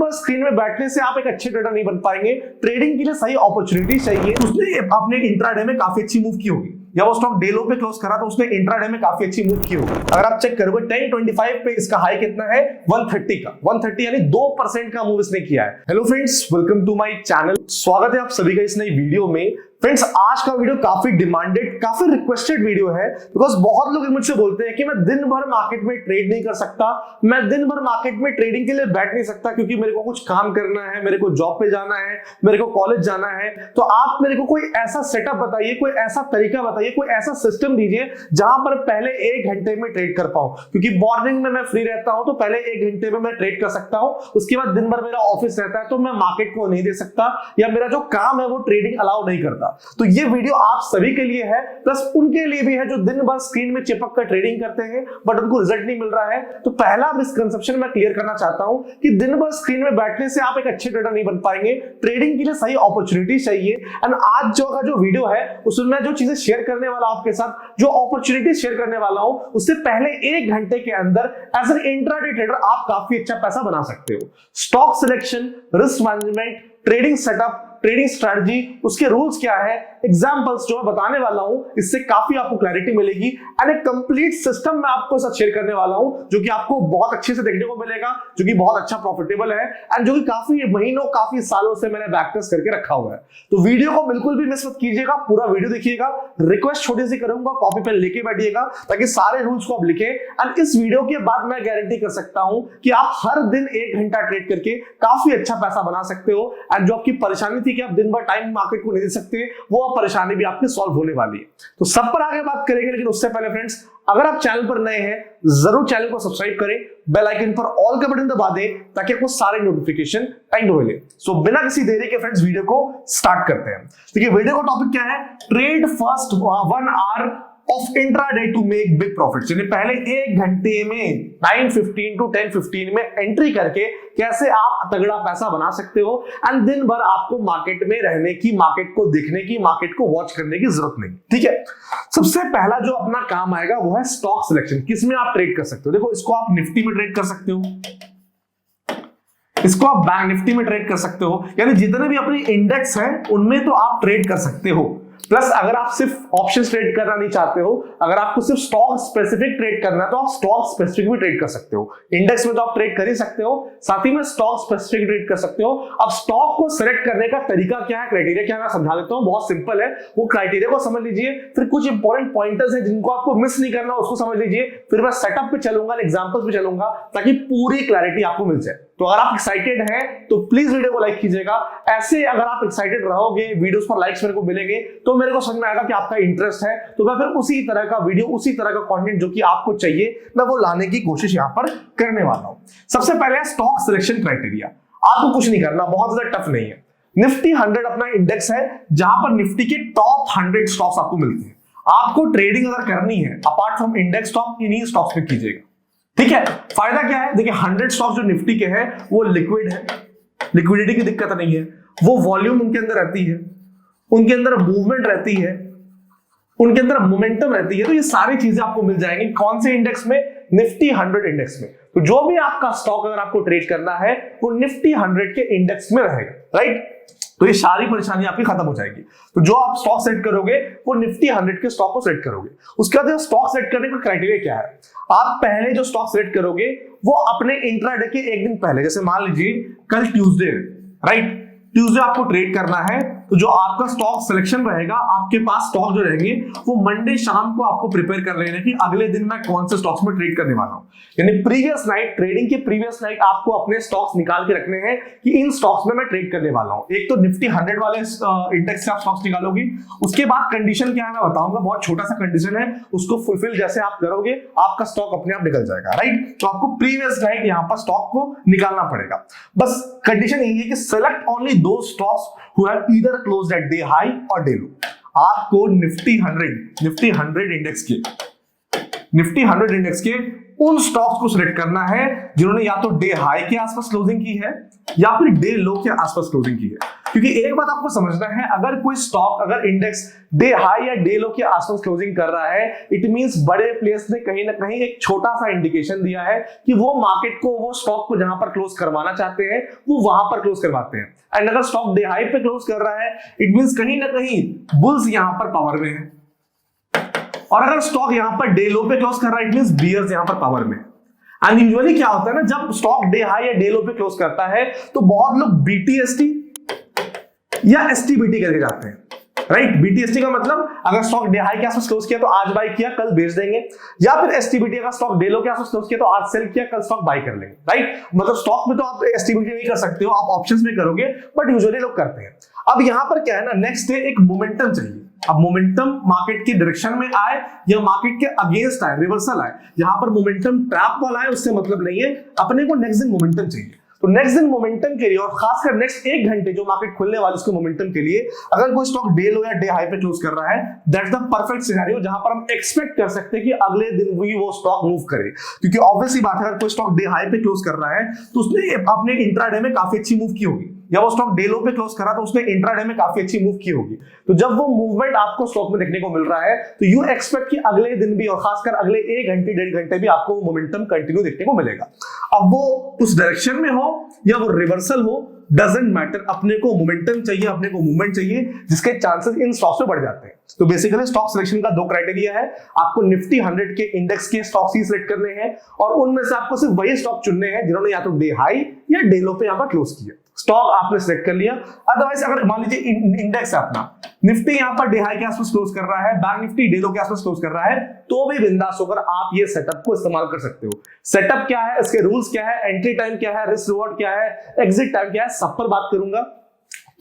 भर स्क्रीन में बैठने से आप एक अच्छे ट्रेडर नहीं बन पाएंगे। ट्रेडिंग के लिए सही अपॉर्चुनिटी चाहिए। उसने अपने इंट्राडे में काफी अच्छी मूव की होगी, या वो स्टॉक डे लो पे क्लोज करा तो उसने इंट्राडे में काफी अच्छी मूव की होगी। अगर आप चेक करोगे 1025 पे इसका हाई कितना है, 130 का, 130 यानी 2% का मूव इसने किया है। Hello friends, welcome to my channel. स्वागत है आप सभी का इस नई वीडियो में। फ्रेंड्स, आज का वीडियो काफी डिमांडेड, काफी रिक्वेस्टेड वीडियो है, बिकॉज बहुत लोग मुझसे बोलते हैं कि मैं दिन भर मार्केट में ट्रेड नहीं कर सकता, मैं दिन भर मार्केट में ट्रेडिंग के लिए बैठ नहीं सकता क्योंकि मेरे को कुछ काम करना है, मेरे को जॉब पे जाना है, मेरे को कॉलेज जाना है। तो आप मेरे को कोई ऐसा सेटअप बताइए, कोई ऐसा तरीका बताइए, कोई ऐसा सिस्टम दीजिए जहां पर पहले 1 घंटे में ट्रेड कर पाऊं, क्योंकि मॉर्निंग में मैं फ्री रहता हूं तो पहले 1 घंटे में मैं ट्रेड कर सकता हूं। उसके बाद दिन भर मेरा ऑफिस रहता है तो मैं मार्केट को नहीं दे सकता, या मेरा जो काम है वो ट्रेडिंग अलाउ नहीं करता। तो ये वीडियो आप सभी के लिए है, प्लस उनके लिए भी है जो दिन भर स्क्रीन में चिपक कर ट्रेडिंग करते हैं बट उनको रिजल्ट नहीं मिल रहा है। तो पहला मिसकंसेप्शन मैं क्लियर करना चाहता हूं कि दिन भर स्क्रीन में बैठने से आप एक अच्छे ट्रेडर नहीं बन पाएंगे। ट्रेडिंग के लिए सही अपॉर्चुनिटी चाहिए। एंड आज जो वीडियो है उसमें मैं जो चीजें शेयर करने वाला हूं आपके साथ, जो अपॉर्चुनिटी शेयर करने वाला हूं, उससे पहले 1 घंटे के अंदर एज एन इंट्राडे ट्रेडर आप काफी अच्छा पैसा बना सकते हो। Stock selection, risk management, trading setup, trading strategy, उसके रूल्स क्या है, एग्जांपल्स जो मैं बताने वाला हूं, इससे काफी आपको क्लैरिटी मिलेगी। एंड एक कंप्लीट सिस्टम मैं आपको साथ शेयर करने वाला हूं जो कि आपको बहुत अच्छे से देखने को मिलेगा, जो कि बहुत अच्छा प्रॉफिटेबल है एंड जो कि काफी महीनों, काफी सालों से मैंने बैक टेस्ट करके रखा हुआ है। तो वीडियो को बिल्कुल भी मिस मत कीजिएगा, पूरा वीडियो देखिएगा। रिक्वेस्ट छोटी सी करूंगा, कॉपी पेन लेके बैठिएगा ताकि सारे रूल्स को आप लिखें। एंड इस वीडियो के बाद मैं गारंटी कर सकता हूं कि आप हर दिन 1 घंटा ट्रेड करके काफी अच्छा पैसा बना सकते हो। एंड जो आपकी परेशानी थी कि आप दिन भर टाइम मार्केट को नहीं दे सकते, वो परेशानी भी आपकी सॉल्व होने वाली है। तो सब पर आगे बात करेंगे, लेकिन उससे पहले फ्रेंड्स, अगर आप चैनल पर नए हैं जरूर चैनल को सब्सक्राइब करें, बेल आइकन पर ऑल का बटन दबा दें ताकि आपको सारे नोटिफिकेशन टाइम पे मिले। सो बिना किसी देरी के फ्रेंड्स वीडियो को स्टार्ट करते हैं। देखिए वीडियो का टॉपिक क्या है, trade first 1 hour of intraday to make big profits. यानी पहले 1 घंटे में 9:15 to 10:15 में एंट्री करके कैसे आप तगड़ा पैसा बना सकते हो। एंड दिन भर आपको मार्केट में रहने की, मार्केट को देखने की, मार्केट को वॉच करने की जरूरत नहीं। ठीक है, सबसे पहला जो अपना काम आएगा वो है स्टॉक सिलेक्शन। किसमें आप ट्रेड कर सकते हो? देखो, इसको आप निफ्टी में ट्रेड कर सकते हो, इसको आप बैंक निफ्टी में ट्रेड कर सकते हो, यानी जितने भी अपने इंडेक्स हैं उनमें तो आप ट्रेड कर सकते हो। प्लस अगर आप सिर्फ ऑप्शंस ट्रेड करना नहीं चाहते हो, अगर आपको सिर्फ स्टॉक स्पेसिफिक ट्रेड करना है तो आप स्टॉक स्पेसिफिक भी ट्रेड कर सकते हो। इंडेक्स में तो आप ट्रेड कर ही सकते हो, साथ ही में स्टॉक स्पेसिफिक ट्रेड कर सकते हो। अब स्टॉक को सिलेक्ट करने का तरीका क्या है, क्राइटेरिया क्या है, मैं समझा देता हूं। बहुत सिंपल है, वो क्राइटेरिया को समझ लीजिए, फिर कुछ इंपॉर्टेंट पॉइंटर्स हैं जिनको आपको मिस नहीं करना, उसको समझ लीजिए, फिर मैं सेटअप पे चलूंगा, एग्जांपल्स पे चलूंगा ताकि पूरी क्लैरिटी आपको मिल जाए। तो अगर आप एक्साइटेड हैं तो प्लीज वीडियो को लाइक कीजिएगा। ऐसे अगर आप एक्साइटेड रहोगे, वीडियोस पर लाइक्स मेरे को मिलेंगे तो मेरे को समझ में आएगा कि आपका इंटरेस्ट है, तो मैं फिर उसी तरह का वीडियो, उसी तरह का कंटेंट जो कि आपको चाहिए, मैं वो लाने की कोशिश यहां पर करने वाला हूं। सबसे पहले स्टॉक सिलेक्शन क्राइटेरिया। आपको कुछ नहीं करना, बहुत ज्यादा टफ नहीं है। निफ्टी 100 अपना इंडेक्स है जहां पर निफ्टी के टॉप 100 स्टॉक्स आपको मिलते हैं। आपको ट्रेडिंग अगर करनी है अपार्ट फ्रॉम इंडेक्स, तो आप इन्हीं स्टॉक्स में कीजिएगा। ठीक है, फायदा क्या है? देखिए 100 स्टॉक्स जो निफ्टी के हैं वो लिक्विड है, लिक्विडिटी की दिक्कत नहीं है, वो वॉल्यूम उनके अंदर रहती है, उनके अंदर मूवमेंट रहती है, उनके अंदर मोमेंटम रहती है। तो ये सारी चीजें आपको मिल जाएंगी कौन से इंडेक्स में? निफ्टी 100 इंडेक्स में। तो जो भी आपका स्टॉक अगर आपको ट्रेड करना है वो निफ्टी 100 के इंडेक्स में रहेगा, राइट? तो ये सारी परेशानी आपकी खत्म हो जाएगी। तो जो आप स्टॉक सेट करोगे वो निफ्टी 100 के स्टॉक को सेट करोगे। उसके बाद स्टॉक सेट करने का क्राइटेरिया क्या है? आप पहले जो स्टॉक सेट करोगे वो अपने इंट्राडे के 1 दिन पहले, जैसे मान लीजिए कल ट्यूसडे, राइट? ट्यूसडे आपको ट्रेड करना है, तो जो आपका स्टॉक सिलेक्शन रहेगा, आपके पास स्टॉक जो रहेंगे वो मंडे शाम को आपको प्रिपेयर कर लेने की अगले दिन मैं कौन से स्टॉक्स में ट्रेड करने वाला हूं। यानी प्रीवियस नाइट, ट्रेडिंग के प्रीवियस नाइट आपको अपने स्टॉक्स निकाल के रखने हैं कि इन स्टॉक्स में मैं ट्रेड करने वाला हूं। एक तो निफ्टी 100 वाले इंडेक्स से आप स्टॉक्स निकालोगे। उसके बाद कंडीशन क्या है मैं बताऊंगा, बहुत छोटा सा कंडीशन है, उसको फुलफिल जैसे आप करोगे आपका स्टॉक अपने आप निकल जाएगा, राइट? तो आपको प्रीवियस नाइट यहां पर स्टॉक को निकालना पड़ेगा। बस कंडीशन यही है कि सेलेक्ट ओनली दो stocks who have either closed at day high or day low। आपको निफ्टी 100 इंडेक्स के निफ्टी 100 इंडेक्स के उन स्टॉक्स को सिलेक्ट करना है जिन्होंने या तो डे हाई के आसपास क्लोजिंग की है या फिर डे लो के आसपास क्लोजिंग की है। क्योंकि एक बात आपको समझना है, अगर कोई स्टॉक, अगर इंडेक्स डे हाई या डे लो के आसपास क्लोजिंग कर रहा है, इट मींस बड़े प्लेयर्स ने कहीं ना कहीं एक छोटा सा इंडिकेशन दिया है कि वो मार्केट को, वो स्टॉक को जहां पर क्लोज करवाना चाहते हैं वो वहां पर क्लोज करवाते हैं। एंड अगर स्टॉक डे हाई पे क्लोज कर रहा है, इट मींस कहीं ना कहीं बुल्स यहां पर पावर में है, और अगर स्टॉक यहां पर डे लो पे क्लोज कर रहा है, इट मींस बियर्स यहां पर पावर में। एंड यूजुअली क्या होता है ना, जब स्टॉक डे हाई या डे लो पे क्लोज करता है तो बहुत लोग बीटीएसटी या एसटीबीटी करके जाते हैं, राइट। बीटीएसटी का मतलब अगर स्टॉक डे हाई के आसपास क्लोज किया तो आज बाय किया, कल बेच देंगे, या फिर एसटीबीटी अगर स्टॉक डे लो के आसपास क्लोज किया तो आज सेल किया, कल स्टॉक बाय कर लेंगे, राइट। मतलब स्टॉक में तो आप एसटीबीटी नहीं कर सकते हो, आप ऑप्शंस में करोगे, बट यूजुअली लोग करते हैं। अब यहां पर क्या है ना, नेक्स्ट डे एक मोमेंटम चाहिए। अब मोमेंटम मार्केट की डायरेक्शन में आए या मार्केट के अगेंस्ट आए, रिवर्सल आए, यहां पर मोमेंटम ट्रैप वाला है उससे मतलब नहीं है, अपने को नेक्स्ट दिन मोमेंटम चाहिए। तो नेक्स्ट दिन मोमेंटम के लिए, और खासकर नेक्स्ट 1 घंटे जो मार्केट खुलने वाली उसके मोमेंटम के लिए, अगर कोई स्टॉक डे लो या डे हाई पे क्लोज कर रहा है, दैट्स द परफेक्ट सिनेरियो जहां पर हम एक्सपेक्ट कर सकते हैं कि अगले दिन भी वो स्टॉक मूव करे। क्योंकि ऑब्वियसली बात है, अगर कोई स्टॉक डे हाई पे क्लोज कर रहा है तो उसने अपने इंट्राडे में काफी अच्छी मूव की होगी, या वो स्टॉक डे लो पे क्लोज करा तो उसने इंट्राडे में काफी अच्छी मूव की होगी। तो जब वो मूवमेंट आपको स्टॉक में देखने को मिल रहा है तो यू एक्सपेक्ट कि अगले दिन भी, और खासकर अगले 1 घंटे 1.5 घंटे भी आपको वो मोमेंटम कंटिन्यू देखने को मिलेगा। अब वो उस डायरेक्शन में हो या वो रिवर्सल हो, डजंट मैटर, अपने को मोमेंटम चाहिए, अपने को मूवमेंट चाहिए, जिसके चांसेस इन स्टॉक्स में बढ़ जाते हैं। तो बेसिकली स्टॉक सिलेक्शन का 2 क्राइटेरिया है, आपको निफ्टी 100 के इंडेक्स के स्टॉक्स ही सिलेक्ट करने हैं, और उनमें से आपको सिर्फ वही स्टॉक चुनने हैं जिन्होंने या तो डे हाई या डे लो पे यहां पर क्लोज किया। स्टॉक आपने सिलेक्ट कर लिया। अदरवाइज अगर मान लीजिए इंडेक्स है अपना, निफ्टी यहां पर डे हाई के आसपास क्लोज कर रहा है, बैंक निफ्टी डे लो के आसपास क्लोज कर रहा है, तो भी बिंदास होकर आप ये सेटअप को इस्तेमाल कर सकते हो। सेटअप क्या है, इसके रूल्स क्या है, एंट्री टाइम क्या है, रिस्क रिवॉर्ड क्या है, एग्जिट टाइम क्या है, सब पर बात करूंगा।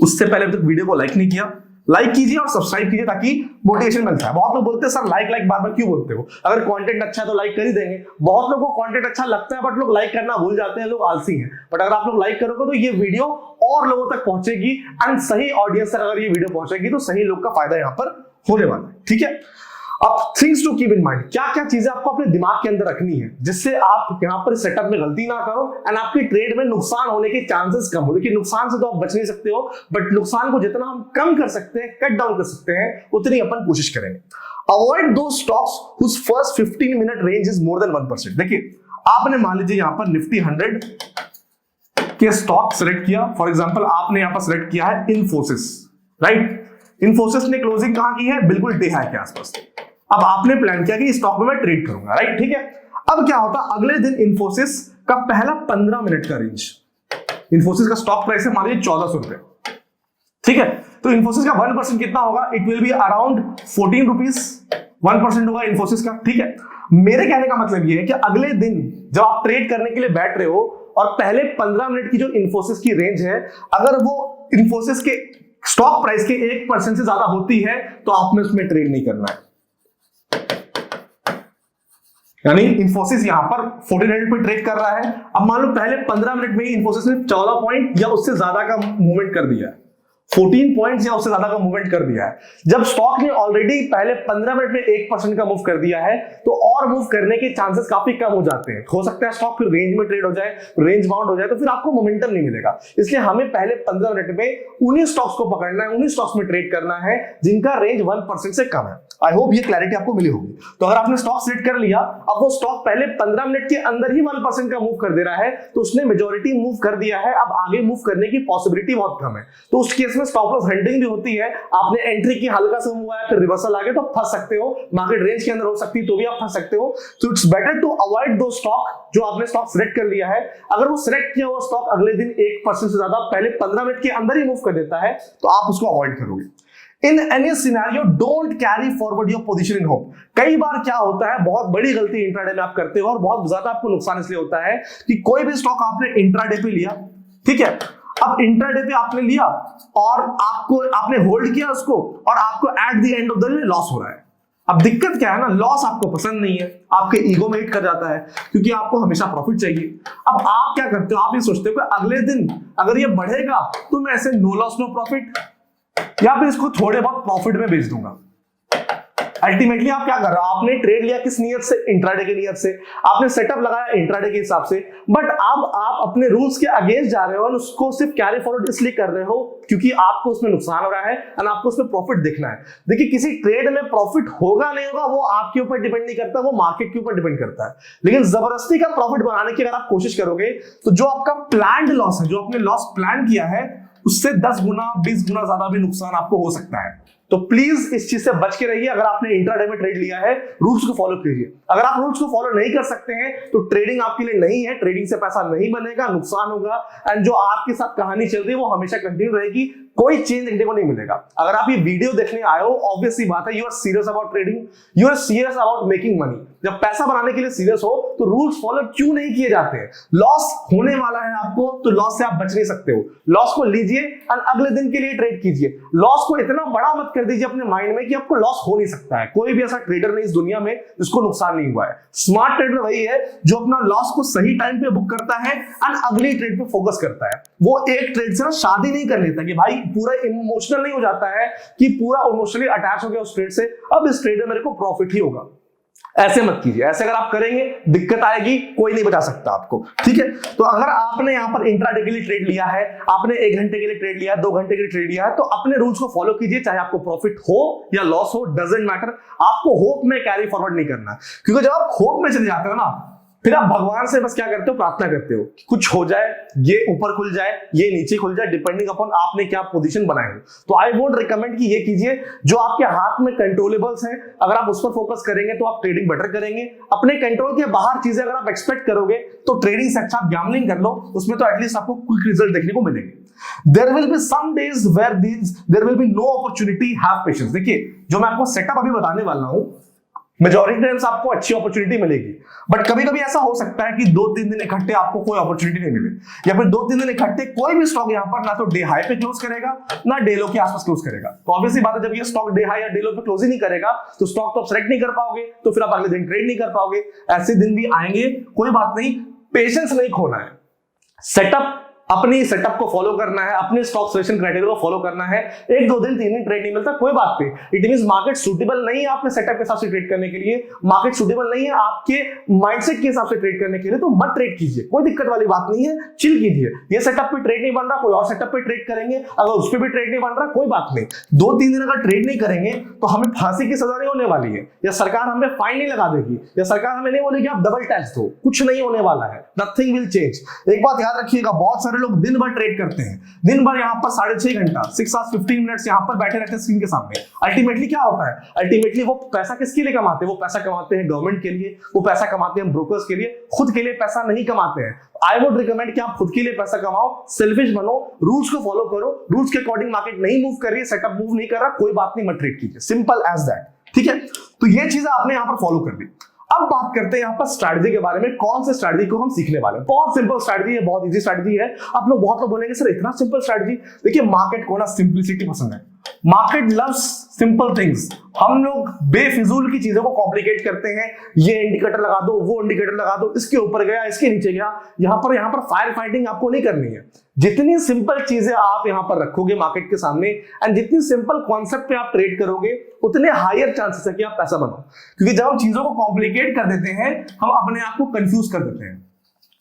उससे पहले अभी तक वीडियो को लाइक नहीं किया, लाइक कीजिए और सब्सक्राइब कीजिए ताकि मोटिवेशन मिलता है। बहुत लोग बोलते हैं सर लाइक बार बार क्यों बोलते हो, अगर कंटेंट अच्छा है तो लाइक कर ही देंगे। बहुत लोगों को कंटेंट अच्छा लगता है बट लोग लाइक करना भूल जाते हैं, लोग आलसी हैं। बट अगर आप लोग लाइक करोगे तो ये वीडियो और लोगों तक पहुंचेगी, एंड सही ऑडियंस तक अगर ये वीडियो पहुंचेगी तो सही लोग का फायदा यहां पर होने वाला है, ठीक है। अब things to keep in mind, क्या क्या चीजें आपको अपने दिमाग के अंदर रखनी है जिससे आप यहां पर सेटअप में गलती ना करो एंड आपकी ट्रेड में नुकसान होने के चांसेस कम हो। देखिए नुकसान से तो आप बच नहीं सकते हो, बट नुकसान को जितना हम कम कर सकते हैं, कट डाउन कर सकते हैं, उतनी अपन कोशिश करेंगे। Avoid those stocks whose first 15 minute range is more than 1%। देखिए आपने मान लीजिए यहां पर निफ्टी 100 के स्टॉक सेलेक्ट किया, फॉर एग्जांपल आपने यहां पर सेलेक्ट किया है इन्फोसिस, राइट। इन्फोसिस ने क्लोजिंग कहां की है, बिल्कुल डे हाई के आसपास। अब आपने प्लान किया कि इस स्टॉक में मैं ट्रेड करूंगा, राइट, ठीक है। अब क्या होता, अगले दिन इन्फोसिस का पहला 15 मिनट का रेंज, इन्फोसिस का स्टॉक प्राइस है मान लीजिए 1400 रुपए, ठीक है। तो इन्फोसिस का 1% कितना होगा, it will be around 14 rupees, 1% होगा इन्फोसिस का, ठीक है। मेरे कहने का मतलब ये है कि अगले दिन जब आप ट्रेड करने के लिए बैठ रहे हो और पहले 15 मिनट की जो इन्फोसिस की रेंज है, अगर वो इन्फोसिस के स्टॉक प्राइस के 1% से ज्यादा होती है तो आपने उसमें ट्रेड नहीं करना है। यानी इन्फोसिस यहां पर 1400 पे ट्रेड कर रहा है, अब मान लो पहले 15 मिनट में ही इन्फोसिस ने 14 पॉइंट या उससे ज्यादा का मूवमेंट कर दिया है, 14 पॉइंट्स या उससे ज्यादा का मूवमेंट कर दिया है। जब स्टॉक ने ऑलरेडी पहले 15 मिनट में 1% का मूव कर दिया है तो और मूव करने के चांसेस काफी कम हो जाते हैं। हो सकता है स्टॉक फिर रेंज में ट्रेड हो जाए, रेंज बाउंड हो जाए, तो फिर आपको मोमेंटम नहीं मिलेगा। इसलिए हमें पहले 15 मिनट में उन्हीं स्टॉक्स को पकड़ना है, उन्हीं स्टॉक्स में ट्रेड करना है जिनका रेंज 1% से कम है। आई होप ये क्लैरिटी आपको मिली होगी। तो अगर आपने स्टॉक सेलेक्ट कर लिया, अब वो स्टॉक पहले 15 मिनट के अंदर ही 1% का मूव कर दे रहा है, तो उसने मेजॉरिटी मूव कर दिया है, अब आगे मूव करने की पॉसिबिलिटी बहुत कम है। तो उस केस में स्टॉप लॉस हंटिंग भी होती है। आपने एंट्री की, हल्का सा मूव आया फिर रिवर्सल आ गया तो फंस सकते हो, मार्केट रेंज के अंदर हो सकती है तो भी आप फंस सकते हो। तो it's better to avoid those stock जो आपने स्टॉक सिलेक्ट कर लिया है। अगर वो सिलेक्ट किया हुआ स्टॉक अगले दिन 1% से ज्यादा पहले 15 मिनट के अंदर ही मूव कर देता है तो आप उसको अवॉइड करोगे। In any scenario, don't carry forward your position in hope. कई बार क्या होता है, बहुत बड़ी गलती इंट्राडे में आप करते हो और बहुत ज्यादा आपको नुकसान इसलिए होता है कि कोई भी स्टॉक आपने इंट्राडे पे लिया, ठीक है। अब इंट्राडे पे आपने लिया और आपने होल्ड किया उसको और आपको at the end of the day loss हो रहा है। अब दिक्कत क्या है ना, लॉस आपको पसंद नहीं है, आपके ईगो में हिट कर जाता है क्योंकि आपको हमेशा प्रॉफिट चाहिए। अब आप क्या करते हो, आप ये सोचते हो कि अगले दिन अगर ये बढ़ेगा तो मैं ऐसे नो लॉस नो प्रॉफिट या फिर इसको थोड़े बहुत प्रॉफिट में बेच दूंगा। अल्टीमेटली आप क्या कर रहे हो, आपने ट्रेड लिया किस नियत से, इंट्राडे की नियत से, आपने सेटअप लगाया इंट्राडे के हिसाब से, बट अब आप अपने रूल्स के अगेंस्ट जा रहे हो और उसको सिर्फ कैरी फॉरवर्ड इसलिए कर रहे हो क्योंकि आपको उसमें नुकसान हो रहा है और आपको उसमें प्रॉफिट दिखना है। देखिए किसी ट्रेड में प्रॉफिट होगा नहीं होगा वो आपके ऊपर डिपेंड नहीं करता, वो मार्केट के ऊपर डिपेंड करता है, लेकिन जबरदस्ती का प्रॉफिट बनाने की अगर आप कोशिश करोगे तो जो आपका प्लान्ड लॉस है, जो आपने लॉस प्लान किया है उससे 10 गुना 20 गुना ज्यादा भी नुकसान आपको हो सकता है। तो प्लीज इस चीज से बच के रहिए। अगर आपने इंट्राडे में ट्रेड लिया है रूल्स को फॉलो कीजिए। अगर आप रूल्स को फॉलो नहीं कर सकते हैं तो ट्रेडिंग आपके लिए नहीं है, ट्रेडिंग से पैसा नहीं बनेगा, नुकसान होगा एंड जो आपके साथ कहानी चल रही है वो हमेशा कंटिन्यू रहेगी, कोई चेंज देखने को नहीं मिलेगा। अगर आप ये वीडियो देखने आए हो ऑब्वियस सी बात है you are serious about trading, you are serious about making money. जब पैसा बनाने के लिए सीरियस हो तो रूल्स फॉलो क्यों नहीं किए जाते हैं? लॉस होने वाला है आपको तो लॉस से आप बच नहीं सकते हो, लॉस को लीजिए और अगले दिन के लिए ट्रेड कीजिए। लॉस को इतना बड़ा मत कर दीजिए अपने माइंड में कि आपको लॉस हो नहीं सकता है। कोई भी ऐसा ट्रेडर नहीं इस दुनिया में जिसको नुकसान नहीं हुआ है। स्मार्ट ट्रेडर वही है जो अपना लॉस को सही टाइम पे बुक करता है और अगली ट्रेड पे फोकस करता है। वो एक ट्रेड से ना शादी नहीं कर लेता कि भाई पूरा इमोशनल नहीं हो जाता है कि पूरा इमोशनली अटैच हो गया उस ट्रेड से, अब इस ट्रेड में मेरे को प्रॉफिट ही होगा। ऐसे मत कीजिए, ऐसे अगर आप करेंगे दिक्कत आएगी, कोई नहीं बचा सकता आपको, ठीक है। तो अगर आपने यहां पर इंट्राडे के लिए ट्रेड लिया है, आपने 1 घंटे के लिए ट्रेड लिया है, 2 घंटे के लिए ट्रेड लिया है, तो अपने रूल्स को फॉलो कीजिए, चाहे आपको प्रॉफिट हो या लॉस हो, डजंट मैटर। आपको होप में कैरी फॉरवर्ड नहीं करना, क्योंकि जब आप होप में चले जाते हो ना फिर आप भगवान से बस क्या करते हो, प्रार्थना करते हो कुछ हो जाए, ये ऊपर खुल जाए, ये नीचे खुल जाए, डिपेंडिंग अपॉन आपने क्या पोजीशन बनाई हो। तो आई वोंट रिकमेंड कि ये कीजिए जो आपके हाथ में कंट्रोलेबल्स हैं, अगर आप उस पर फोकस करेंगे तो आप ट्रेडिंग बेटर करेंगे। अपने कंट्रोल के बाहर चीजें अगर आप एक्सपेक्ट करोगे तो ट्रेडिंग से अच्छा आप गैम्बलिंग कर लो, उसमें तो एटलीस्ट आपको क्विक रिजल्ट देखने को मिलेंगे। There will be some days where there will be no opportunity, have patience. देखिए जो मैं आपको सेटअप अभी बताने वाला हूं मेजॉरिटी टाइम्स आपको अच्छी अपॉर्चुनिटी मिलेगी, बट कभी कभी ऐसा हो सकता है कि 2-3 दिन इकट्ठे आपको कोई अपॉर्चुनिटी नहीं मिले, या फिर 2-3 दिन इकट्ठे कोई भी स्टॉक यहां पर ना तो डे हाई पे क्लोज करेगा ना डे लो के आसपास क्लोज करेगा। तो ऑब्वियसली बात है जब ये स्टॉक डे हाई या डे लो पे क्लोज ही नहीं करेगा तो स्टॉक तो आप सेलेक्ट नहीं कर पाओगे, तो फिर आप अगले दिन ट्रेड नहीं कर पाओगे। ऐसे दिन भी आएंगे, कोई बात नहीं, पेशेंस नहीं खोना है। सेटअप अपनी सेटअप को फॉलो करना है, अपने स्टॉक सिलेक्शन क्राइटेरिया को फॉलो करना है। 1-2 दिन 3 दिन ट्रेड नहीं मिलता, कोई बात नहीं। इट मींस मार्केट सूटेबल नहीं है आपके सेटअप के हिसाब से ट्रेड करने के लिए, मार्केट सूटेबल नहीं है आपके माइंडसेट के हिसाब से ट्रेड करने के लिए, तो मत ट्रेड कीजिए, कोई दिक्कत वाली बात नहीं है, चिल कीजिए। ये सेटअप पे ट्रेड नहीं बन रहा, कोई और सेटअप पे ट्रेड करेंगे, अगर उस पर भी ट्रेड नहीं बन रहा कोई बात नहीं। 2-3 दिन अगर ट्रेड नहीं करेंगे तो हमें फांसी की सजा नहीं होने वाली है, या सरकार हमें फाइन नहीं लगा देगी, या सरकार हमें नहीं बोलेगी आप डबल टैक्स दो, कुछ नहीं होने वाला है। Nothing will change. एक बात याद रखिएगा, बहुत सारे लोग दिन भर ट्रेड करते हैं, दिन भर यहाँ पर 6.5 घंटा 6 hours 15 minutes यहाँ पर बैठे रहते हैं स्क्रीन के सामने। अल्टीमेटली क्या होता है, अल्टीमेटली वो पैसा किसके लिए कमाते हैं? वो पैसा कमाते हैं गवर्नमेंट के लिए, वो पैसा कमाते हैं ब्रोकर्स के लिए, खुद के लिए पैसा नहीं कमाते हैं। आई वुड रिकमेंड कि आप खुद के लिए पैसा कमाओ, सेल्फिश बनो, रूल्स को फॉलो करो। रूल्स के अकॉर्डिंग मार्केट नहीं मूव कर रही है, सेटअप मूव नहीं कर रहा, कोई बात नहीं, मत ट्रेड कीजिए, सिंपल एज दैट, ठीक है। तो ये चीजें आपने यहाँ पर फॉलो कर ली। अब बात करते हैं यहाँ पर स्ट्रैटेजी के बारे में, कौन से स्ट्रैटेजी को हम सीखने वाले हैं। बहुत सिंपल स्ट्रैटेजी है, बहुत इजी स्ट्रैटेजी है। आप लोग बहुत लोग बोलेंगे सर इतना सिंपल स्ट्रैटेजी, देखिए मार्केट को ना सिंपलिसिटी पसंद है, मार्केट लव्स सिंपल थिंग्स। हम लोग बेफिजूल की चीजों को कॉम्प्लिकेट करते हैं, ये इंडिकेटर लगा दो, वो इंडिकेटर लगा दो, इसके ऊपर गया, इसके नीचे गया, यहाँ पर फायर फाइटिंग आपको नहीं करनी है। जितनी सिंपल चीजें आप यहाँ पर रखोगे मार्केट के सामने एंड जितनी सिंपल कॉन्सेप्ट पे आप ट्रेड करोगे उतने हायर चांसेस है कि आप पैसा बनाओ। क्योंकि जब हम चीजों को कॉम्प्लिकेट कर देते हैं हम अपने आप को कंफ्यूज कर देते हैं,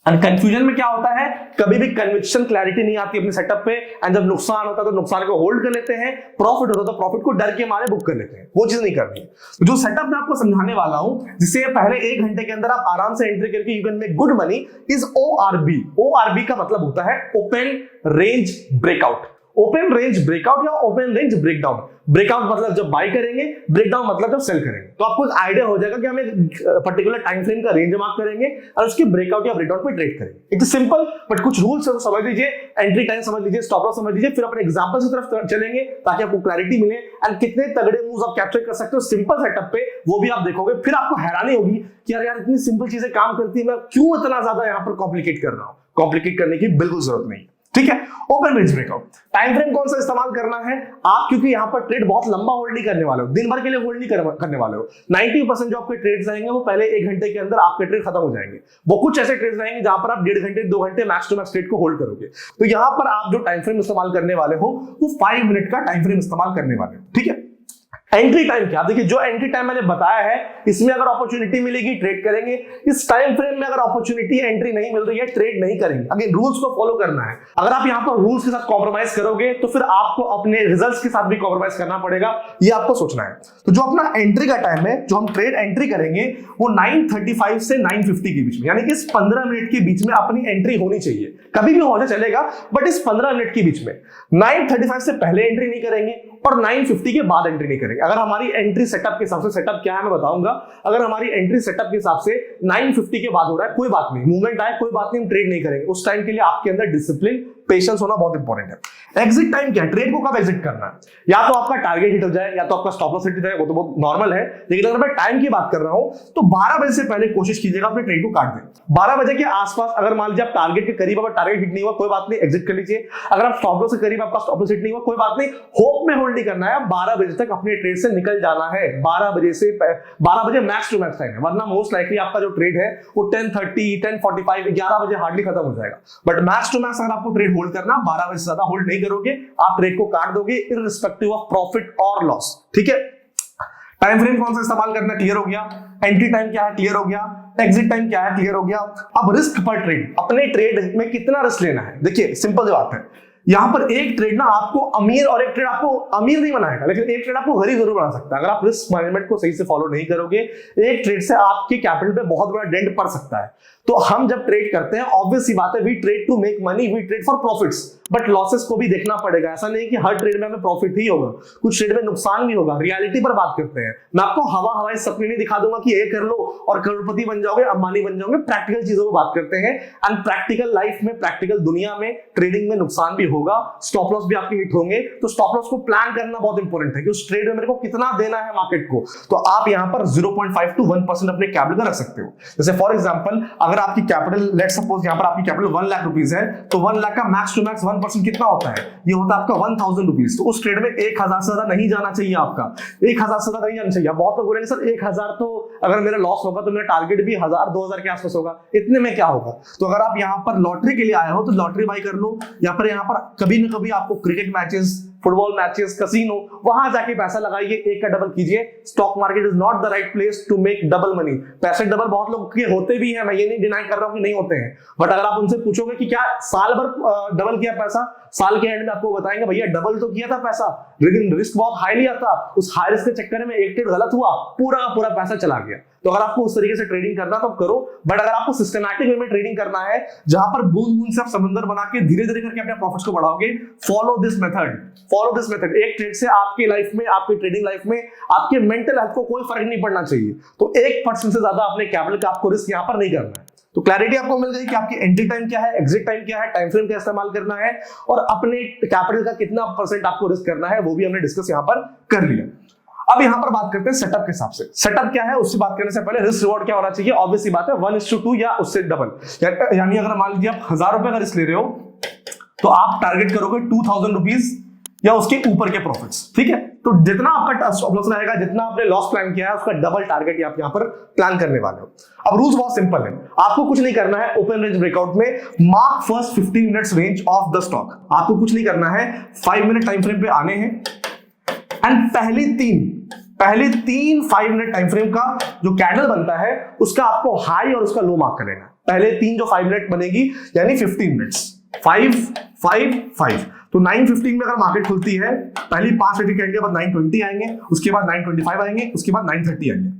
एंड कंफ्यूजन में क्या होता है, कभी भी कन्विक्शन क्लैरिटी नहीं आती अपने सेटअप पे, एंड जब नुकसान होता है तो नुकसान को होल्ड कर लेते हैं, प्रॉफिट होता है तो प्रॉफिट को डर के मारे बुक कर लेते हैं। वो चीज नहीं करनी है। जो सेटअप मैं आपको समझाने वाला हूं जिससे पहले 1 घंटे के अंदर आप आराम से एंट्री करके you can make good money, is ORB। ORB का मतलब होता है open range breakout. Open range breakout या ओपन रेंज ब्रेकडाउन। ब्रेकआउट मतलब जब बाई करेंगे, ब्रेकडाउन मतलब जब सेल करेंगे। तो आपको एक आइडिया हो जाएगा कि हम एक पर्टिकुलर टाइम फ्रेम का रेंज मार्क करेंगे और उसके ब्रेकआउट या ब्रेकडाउन पे ट्रेड करेंगे। इट्स सिंपल, बट कुछ रूल्स है तो समझ लीजिए, एंट्री टाइम समझ लीजिए, स्टॉप लॉस समझ लीजिए, फिर अपने एग्जांपल की तरफ चलेंगे ताकि आपको क्लैरिटी मिले एंड कितने तगड़े मूव्स आप कैप्चर कर सकते हो सिंपल सेटअप पे, वो भी आप देखोगे। फिर आपको हैरानी होगी कि यार इतनी सिंपल चीजें काम करती है, मैं क्यों इतना ज्यादा यहाँ पर कॉम्प्लिकेट कर रहा हूँ। कॉम्प्लिकेट करने की बिल्कुल जरूरत नहीं, ठीक है। Open range breakout time frame कौन सा इस्तेमाल करना है आप, क्योंकि यहां पर ट्रेड बहुत लंबा होल्ड नहीं करने वाले हो, दिन भर के लिए होल्ड नहीं करने वाले हो। 90% जो आपके ट्रेड्स रहेंगे वो पहले 1 घंटे के अंदर आपके ट्रेड खत्म हो जाएंगे। वो कुछ ऐसे ट्रेड्स रहेंगे जहां पर आप 1.5 घंटे 2 घंटे मैक्स टू मैक्स ट्रेड को होल्ड करोगे। तो यहां पर आप जो टाइम फ्रेम इस्तेमाल करने वाले हो वो 5 मिनट का टाइम फ्रेम इस्तेमाल करने वाले हो, ठीक है। एंट्री टाइम क्या, देखिए जो एंट्री टाइम मैंने बताया है, इसमें अगर अपॉर्चुनिटी मिलेगी ट्रेड करेंगे, इस टाइम फ्रेम में अगर अपॉर्चुनिटी एंट्री नहीं मिल रही है ट्रेड नहीं करेंगे। अगेन रूल्स को फॉलो करना है। अगर आप यहाँ पर रूल्स के साथ कॉम्प्रोमाइज करोगे तो फिर आपको अपने रिजल्ट्स के साथ भी कॉम्प्रोमाइज करना पड़ेगा, ये आपको सोचना है। तो जो अपना एंट्री का टाइम है, जो हम ट्रेड एंट्री करेंगे वो 9:35 से 9:50 के बीच में, यानी इस 15 मिनट के बीच में अपनी एंट्री होनी चाहिए। कभी भी हो जाए चलेगा, बट इस 15 मिनट के बीच में 9:35 से पहले एंट्री नहीं करेंगे और 9:50 के बाद एंट्री नहीं करेंगे। अगर हमारी एंट्री सेटअप के हिसाब से, सेटअप क्या है मैं बताऊंगा, अगर हमारी एंट्री सेटअप के हिसाब से 9:50 के बाद हो रहा है, कोई बात नहीं, मूवमेंट आए कोई बात नहीं, हम ट्रेड नहीं करेंगे। उस टाइम के लिए आपके अंदर डिसिप्लिन, पेशेंस होना बहुत इंपॉर्टेंट है। एग्जिट टाइम क्या है, ट्रेड को कब एग्जिट करना है, या तो आपका टारगेट हिट हो जाए या तो आपका स्टॉप लॉस हिट हो जाए, वो तो बहुत नॉर्मल है। लेकिन अगर मैं टाइम की बात कर रहा हूं तो 12 बजे से पहले कोशिश कीजिएगा अपने ट्रेड को काट दें। 12 बजे के आसपास अगर मान लीजिए आप टारगेट के करीब, अगर टारगेट हिट नहीं हुआ कोई बात नहीं, एग्जिट कर लीजिए। अगर आप स्टॉप लॉस के करीब, आपका स्टॉप लॉस हिट नहीं हुआ कोई बात नहीं, होप में होल्ड नहीं करना है, 12 बजे तक अपने ट्रेड से निकल जाना है। 12 बजे मैक्स टू मैक्स टाइम है, वरना मोस्ट लाइकली आपका जो ट्रेड है वो 10:30, 10:45, 11 बजे हार्डली खत्म हो जाएगा। बट मैक्स टू मैक्स अगर आपको ट्रेड होल्ड करना, 12 बजे से ज्यादा होल्ड नहीं करोगे, आप ट्रेड को काट दोगे इररिस्पेक्टिव ऑफ प्रॉफिट और लॉस। ठीक है, टाइम फ्रेम कौन सा इस्तेमाल करना क्लियर हो गया, एंट्री टाइम क्या है क्लियर हो गया, एग्जिट टाइम क्या है क्लियर हो गया। अब रिस्क पर ट्रेड, अपने ट्रेड में कितना रिस्क लेना है। देखिए सिंपल सी बात है, यहां पर एक ट्रेड ना आपको अमीर, और एक ट्रेड आपको अमीर नहीं बनाएगा, लेकिन एक ट्रेड आपको गरीब जरूर बना सकता है। अगर आप रिस्क मैनेजमेंट को सही से फॉलो नहीं करोगे, एक ट्रेड से आपके कैपिटल पे बहुत बड़ा डेंट पड़ सकता है। तो हम जब ट्रेड करते हैं, ऑब्वियस सी बात है, we trade to make money, we trade for profits, but losses को भी देखना पड़ेगा। ऐसा नहीं कि हर ट्रेड में हमें प्रॉफिट ही होगा, कुछ ट्रेड में नुकसान भी होगा। रियलिटी पर बात करते हैं, मैं आपको हवाई सपने नहीं दिखा दूंगा कि ये कर लो और करोड़पति बन जाओगे, अंबानी बन जाओगे। प्रैक्टिकल चीजों पर बात करते हैं, एंड प्रैक्टिकल लाइफ में, प्रैक्टिकल दुनिया में ट्रेडिंग में नुकसान भी होगा, स्टॉप लॉस भी आपके हिट होंगे। तो स्टॉप लॉस को प्लान करना बहुत इंपॉर्टेंट है कि उस ट्रेड में मेरे को कितना देना है मार्केट को। तो आप यहां पर 0.5 to 1% अपने कैपिटल का रख सकते हो। जैसे फॉर एग्जांपल, अगर आपकी कैपिटल, लेट्स सपोज यहां पर आपकी कैपिटल 1 लाख रुपीस है, तो 1 लाख का मैक्स टू मैक्स 1% कितना होता है, ये होता है आपका 1000 रुपीस। तो उस ट्रेड में 1000 से ज्यादा नहीं जाना चाहिए आपका, 1000 से ज्यादा नहीं जाना चाहिए। बहुत लोग बोलेंगे सर 1000 तो अगर मेरा लॉस होगा तो मेरा टारगेट भी 1000-2000 के आसपास होगा, इतने में क्या होगा। तो अगर आप यहाँ पर लॉटरी के लिए आए हो तो लॉटरी बाई कर लो, या फिर यहाँ पर कभी ना कभी आपको cricket matches, football matches, casino, वहां जाके पैसा लगाइए, एक का डबल कीजिए। Stock market is not the right place to make double money. पैसे डबल बहुत लोग के होते भी हैं, मैं ये नहीं डिनाई कर रहा हूं कि नहीं होते हैं, बट अगर आप उनसे पूछोगे कि क्या साल भर डबल किया पैसा, साल के एंड में आपको बताएंगे भैया डबल तो किया था पैसा, लेकिन रिस्क बहुत हाईली आता, उस हाई रिस्क के चक्कर में एक ट्रेड गलत हुआ, पूरा का पूरा पैसा चला गया। तो अगर आपको उस तरीके से ट्रेडिंग करना तो करो, बट अगर आपको सिस्टमैटिक वे में ट्रेडिंग करना है, जहां पर बूंद बूंद से आप समंदर बना के धीरे धीरे करके अपने प्रॉफिट्स को बढ़ाओगे, follow this method, follow this method. एक ट्रेड से आपकी लाइफ में, आपकी ट्रेडिंग लाइफ में, आपके मेंटल हेल्थ को कोई फर्क नहीं पड़ना चाहिए। तो 1% से ज्यादा अपने कैपिटल का आपको रिस्क यहां पर नहीं करना है। तो क्लैरिटी आपको मिल गई कि आपकी एंट्री टाइम क्या है, एग्जिट टाइम क्या है, टाइम फ्रेम का इस्तेमाल करना है, और अपने कैपिटल का कितना परसेंट आपको रिस्क करना है वो भी हमने डिस्कस यहां पर कर लिया। अब यहां पर बात करते हैं सेटअप के हिसाब से। सेटअप क्या है उससे बात करने से पहले रिस्क रिवॉर्ड क्या होना चाहिए। ऑब्वियस सी बात है 1:2 या उससे डबल, यानी अगर मान लीजिए आप 1000 रुपए का रिस्क ले रहे हो तो आप टारगेट करोगे 2000 रुपीज या उसके ऊपर के प्रॉफिट्स। ठीक है, तो जितना आपका स्टॉप लॉस रहेगा, जितना आपने लॉस प्लान किया है, उसका डबल टारगेट आप यहां पर प्लान करने वाले हो। अब रूल्स बहुत सिंपल है, आपको कुछ नहीं करना है। ओपन रेंज ब्रेकआउट में mark first 15 minutes range of the stock, आपको कुछ नहीं करना है। 5 मिनट टाइम फ्रेम पे आने हैं, एंड पहले तीन 5 मिनट टाइम फ्रेम का जो कैंडल बनता है उसका आपको हाई और उसका लो मार्क कर लेना। पहले तीन जो 5 मिनट बनेगी, यानी 15 मिनट्स, 5, 5, 5। तो 9:15 में अगर मार्केट खुलती है, पहली 5 मिनट के बाद 9:20 आएंगे, उसके बाद 9:25 आएंगे, उसके बाद 9:30 आएंगे।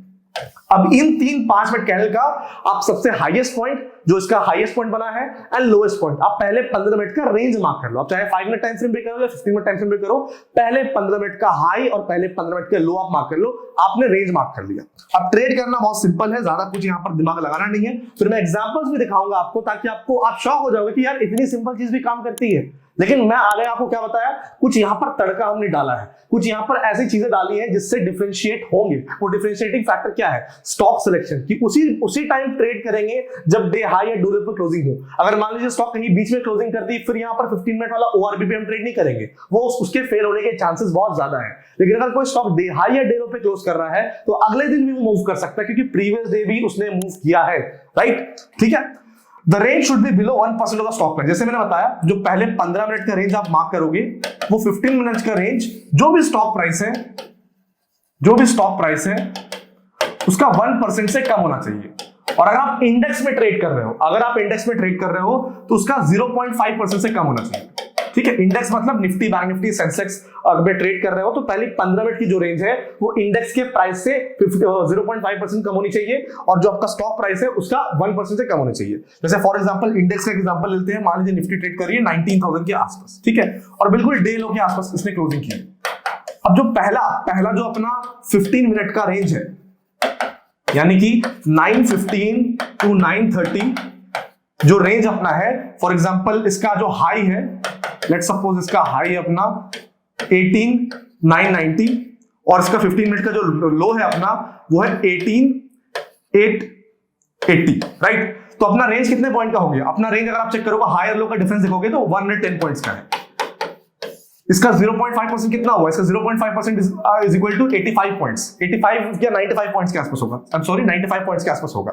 अब इन 3-5 मिनट कैंडल का आप सबसे हाईएस्ट पॉइंट, जो इसका हाईएस्ट पॉइंट बना है, एंड लोएस्ट पॉइंट, आप पहले 15 मिनट का रेंज मार्क कर लो। आप चाहे 5 मिनट टाइम फ्रेम पे करो या 15 मिनट टाइम फ्रेम पे करो, पहले 15 मिनट का हाई और पहले 15 मिनट के लो आप मार्क कर लो। आपने रेंज मार्क कर लिया। अब ट्रेड करना बहुत सिंपल है, ज्यादा कुछ यहाँ पर दिमाग लगाना नहीं है। फिर मैं एग्जांपल्स भी दिखाऊंगा आपको, ताकि आप शॉक हो जाओगे कि यार इतनी सिंपल चीज भी काम करती है। लेकिन मैं आगे आपको क्या बताया, कुछ यहाँ पर तड़का हमने डाला है, कुछ यहाँ पर ऐसी चीजें डाली हैं जिससे डिफरेंशिएट होंगे। वो डिफरेंशिएटिंग फैक्टर क्या है, स्टॉक सिलेक्शन, कि उसी टाइम ट्रेड करेंगे जब डे हाई या डे लो पे क्लोजिंग हो। अगर मान लीजिए स्टॉक कहीं बीच में क्लोजिंग कर दी, फिर यहाँ पर 15 मिनट वाला ओआरबी पे हम ट्रेड नहीं करेंगे, वो उसके फेल होने के चांसेस बहुत ज्यादा है। लेकिन अगर कोई स्टॉक डे हाई या डे लो पे क्लोज कर रहा है तो अगले दिन भी वो मूव कर सकता है, क्योंकि प्रीवियस डे भी उसने मूव किया है, राइट। ठीक है, the range should be below 1% of the stock price. जैसे मैंने बताया, जो पहले 15 मिनट का रेंज आप मार्क करोगे, वो 15 मिनट का रेंज जो भी स्टॉक प्राइस है जो भी स्टॉक प्राइस है उसका 1% से कम होना चाहिए। और अगर आप इंडेक्स में ट्रेड कर रहे हो, तो उसका 0.5% से कम होना चाहिए। ठीक है, इंडेक्स मतलब निफ्टी, बैंक निफ्टी, सेंसेक्स में ट्रेड कर रहे हो तो पहले 15 मिनट की जो रेंज है वो इंडेक्स के प्राइस से 0.5% कम होनी चाहिए, और जो आपका स्टॉक प्राइस है उसका 1% से कम होना चाहिए। जैसे फॉर एग्जांपल इंडेक्स का एग्जांपल लेते हैं, मान लीजिए निफ्टी ट्रेड कर रही है 19,000 के आसपास, ठीक है, और बिल्कुल डे लो के आसपास इसने क्लोजिंग की। अब जो पहला जो अपना 15 मिनट का रेंज है, यानी कि 9:15 to 9:30 जो रेंज अपना है, फॉर एग्जांपल इसका जो हाई है, लेट्स सपोज इसका हाई अपना 18,990 और इसका 15 मिनट का जो लो है अपना वो है 18,880, राइट। तो अपना रेंज कितने पॉइंट का हो गया? अपना रेंज अगर आप चेक करोगे, हाई और लो का डिफरेंस देखोगे तो 110 पॉइंट्स का है। इसका 0.5% कितना हुआ? इसका 0.5% इज इक्वल टू 85 पॉइंट्स, 85 या 95 पॉइंट्स के आसपास होगा, आई एम सॉरी 95 पॉइंट्स के आसपास होगा।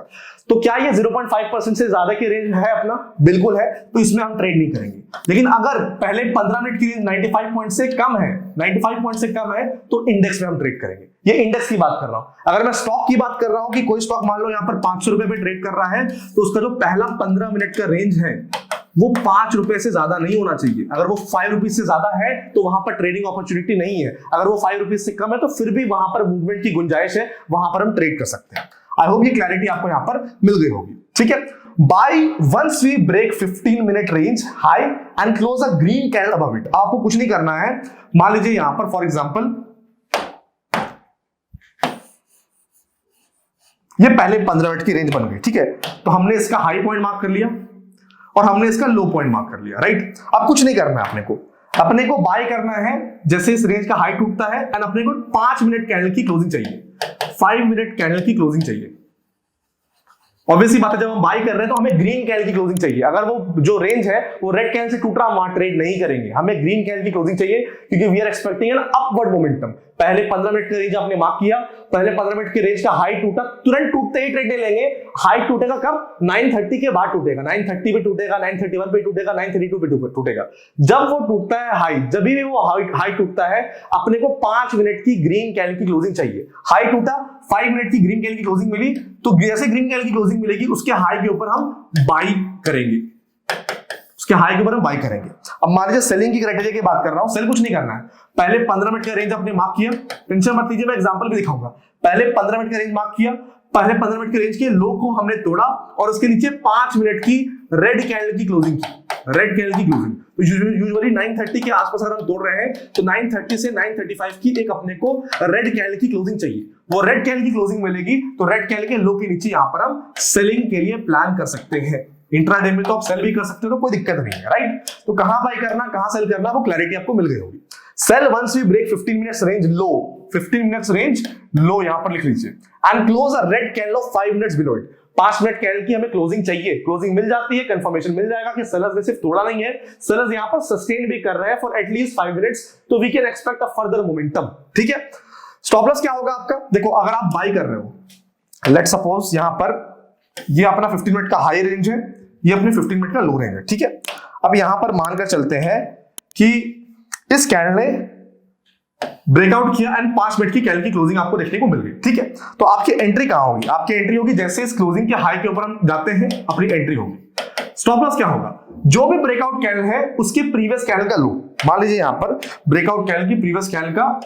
तो क्या ये 0.5% से ज्यादा की रेंज है अपना? बिल्कुल है, तो इसमें हम ट्रेड नहीं करेंगे। लेकिन अगर पहले 15 मिनट की रेंज 95 पॉइंट से कम है, 95 पॉइंट से कम है, तो इंडेक्स में हम ट्रेड करेंगे। ये इंडेक्स की बात कर रहा हूं। अगर मैं स्टॉक की बात कर रहा हूं कि कोई स्टॉक मान लो यहां पर 500 रुपए पे ट्रेड कर रहा है, तो उसका जो पहला 15 मिनट का रेंज है वो 5 रुपए से ज्यादा नहीं होना चाहिए। अगर वो 5 रुपीज से ज्यादा है तो वहां पर ट्रेडिंग अपॉर्चुनिटी नहीं है। अगर वो 5 रुपीज से कम है तो फिर भी वहां पर मूवमेंट की गुंजाइश है, वहां पर हम ट्रेड कर सकते हैं। आई होप ये क्लैरिटी आपको यहां पर मिल गई होगी, ठीक है। By once we break 15 minute range high and close a green candle above it. आपको कुछ नहीं करना है। मान लीजिए यहां पर फॉर एग्जांपल ये पहले 15 मिनट की रेंज बन गई, ठीक है। तो हमने इसका हाई पॉइंट मार्क कर लिया और हमने इसका लो पॉइंट मार्क कर लिया, राइट। अब कुछ नहीं करना है अपने को बाय करना है जैसे इस रेंज का हाई टूटता है, एंड अपने को 5 मिनट कैंडल की क्लोजिंग चाहिए, 5 मिनट कैंडल की क्लोजिंग चाहिए। ऑब्वियसली बात है, जब हम बाय कर रहे हैं तो हमें ग्रीन कैंडल की क्लोजिंग चाहिए। अगर वो जो रेंज है वो रेड कैंडल से टूट रहा, हम वहां ट्रेड नहीं करेंगे, हमें ग्रीन कैंडल की क्लोजिंग चाहिए, क्योंकि we are expecting an upward momentum. पहले 15 मिनट का रेंज आपने मार्क किया, पहले 15 मिनट के रेंज का हाई टूटा, तुरंत टूटते ही ट्रेड ले लेंगे। हाई टूटेगा कब? 9:30 के बाद टूटेगा, 9:30 पे टूटेगा, 9:31 पे टूटेगा, 9:32 पे टूटेगा। जब वो टूटता है हाई, जब भी वो हाई टूटता है, अपने को 5 मिनट की ग्रीन कैंडल की क्लोजिंग चाहिए। हाई टूटा, 5 मिनट की ग्रीन कैंडल की क्लोजिंग मिली, तो जैसे ग्रीन कैंडल की क्लोजिंग मिलेगी उसके हाई के ऊपर हम बाई करेंगे, उसके हाई के ऊपर हम बाई करेंगे। अब मान लीजिए सेलिंग की क्राइटेरिया की बात कर रहा हूं, सेल कुछ नहीं करना है। पहले 15 मिनट का रेंज आपने मार्क किया, टेंशन मत लीजिए, मैं एग्जांपल भी दिखाऊंगा। पहले 15 मिनट का रेंज मार्क किया, पहले 15 मिनट के रेंज के लो को हमने तोड़ा और उसके नीचे 5 मिनट की रेड कैंडल की क्लोजिंग की, रेड कैंडल की क्लोजिंग। तो यूजुअली 9:30 के आसपास अगर हम तोड़ रहे हैं तो 9:30 से 9:35 की एक अपने को रेड कैंडल की क्लोजिंग चाहिए। वो रेड कैंडल की क्लोजिंग मिलेगी तो रेड कैंडल के लो के नीचे यहां पर हम सेलिंग के लिए प्लान कर सकते हैं। इंट्राडे में तो आप सेल भी कर सकते हो, तो कोई दिक्कत नहीं है, राइट। तो कहां बाय करना, कहां सेल करना, वो क्लैरिटी आपको मिल गई होगी। Sell once we break 15 minutes range low, 15 minutes range low यहां पर लिख लीजिए, and close a red candle of 5 minutes below it. 5 minute candle की हमें क्लोजिंग चाहिए, क्लोजिंग मिल जाती है, कंफर्मेशन मिल जाएगा कि सेलर्स ने सिर्फ तोड़ा नहीं है, सेलर्स यहां पर सस्टेन भी कर रहे हैं फॉर एटलीस्ट 5 मिनट्स, तो we can expect a further momentum, ठीक है। स्टॉप लॉस क्या होगा आपका? देखो, अगर आप बाय कर रहे हो, लेट्स सपोज यहां पर ये अपना 15 मिनट का हाई रेंज है, ये अपने 15 मिनट का लो रेंज है, ठीक है। अब यहां पर मानकर चलते हैं कि इस कैंडल ने ब्रेकआउट किया एंड 5 मिनट की कैंडल की क्लोजिंग आपको देखने को मिल गई, ठीक है। तो आपकी एंट्री कहां होगी? आपकी एंट्री होगी जैसे इस क्लोजिंग के हाई के ऊपर हम जाते हैं, अपनी एंट्री होगी। स्टॉप लॉस क्या होगा? जो भी ब्रेकआउट कैंडल है उसके प्रीवियस कैंडल का लो, मान लीजिए यहां पर ब्रेकआउट कैंडल की प्रीवियस कैंडल का